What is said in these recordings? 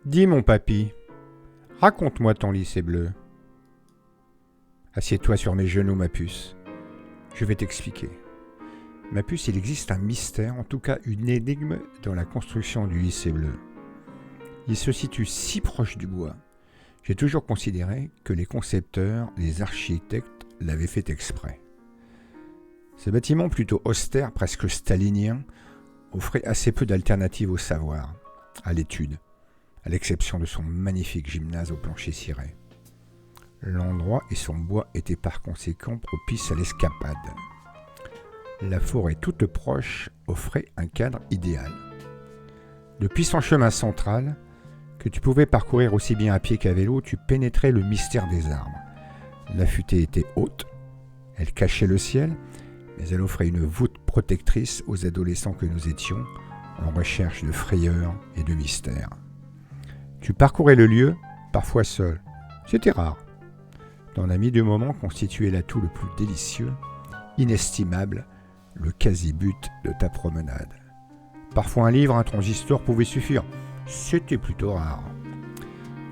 Dis mon papy, raconte-moi ton lycée bleu. Assieds-toi sur mes genoux, ma puce. Je vais t'expliquer. Ma puce, il existe un mystère, en tout cas une énigme dans la construction du lycée bleu. Il se situe si proche du bois. J'ai toujours considéré que les concepteurs, les architectes l'avaient fait exprès. Ce bâtiment plutôt austère, presque stalinien, offrait assez peu d'alternatives au savoir, à l'étude, à l'exception de son magnifique gymnase au plancher ciré. L'endroit et son bois étaient par conséquent propices à l'escapade. La forêt toute proche offrait un cadre idéal. Depuis son chemin central, que tu pouvais parcourir aussi bien à pied qu'à vélo, tu pénétrais le mystère des arbres. La futaie était haute, elle cachait le ciel, mais elle offrait une voûte protectrice aux adolescents que nous étions, en recherche de frayeur et de mystère. Tu parcourais le lieu, parfois seul. C'était rare. Ton ami du moment constituait l'atout le plus délicieux, inestimable, le quasi-but de ta promenade. Parfois un livre, un transistor pouvait suffire. C'était plutôt rare.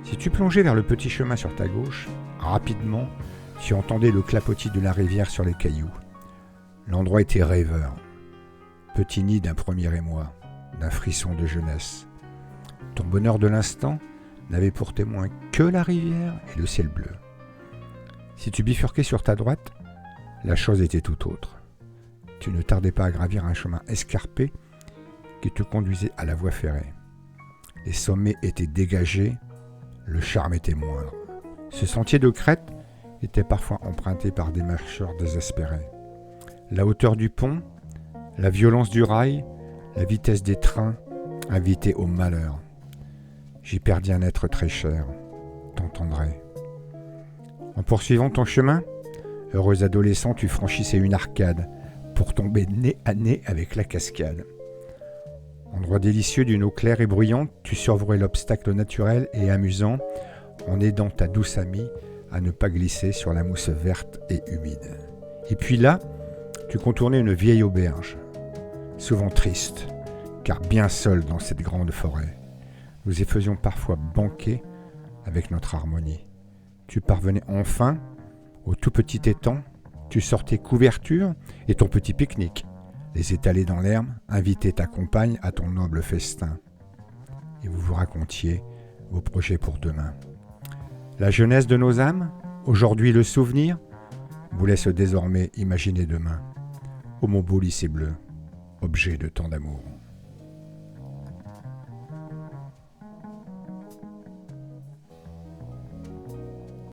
Si tu plongeais vers le petit chemin sur ta gauche, rapidement, tu entendais le clapotis de la rivière sur les cailloux. L'endroit était rêveur. Petit nid d'un premier émoi, d'un frisson de jeunesse. Ton bonheur de l'instant n'avait pour témoin que la rivière et le ciel bleu. Si tu bifurquais sur ta droite, la chose était tout autre. Tu ne tardais pas à gravir un chemin escarpé qui te conduisait à la voie ferrée. Les sommets étaient dégagés, le charme était moindre. Ce sentier de crête était parfois emprunté par des marcheurs désespérés. La hauteur du pont, la violence du rail, la vitesse des trains invitaient au malheur. J'y perdis un être très cher, t'entendrais. En poursuivant ton chemin, heureux adolescent, tu franchissais une arcade pour tomber nez à nez avec la cascade. Endroit délicieux d'une eau claire et bruyante, tu survolais l'obstacle naturel et amusant en aidant ta douce amie à ne pas glisser sur la mousse verte et humide. Et puis là, tu contournais une vieille auberge, souvent triste, car bien seule dans cette grande forêt. Nous y faisions parfois banquer avec notre harmonie. Tu parvenais enfin au tout petit étang, tu sortais couverture et ton petit pique-nique. Les étalés dans l'herbe invitaient ta compagne à ton noble festin. Et vous vous racontiez vos projets pour demain. La jeunesse de nos âmes, aujourd'hui le souvenir, vous laisse désormais imaginer demain. Ô mon beau lycée bleu, objet de tant d'amour.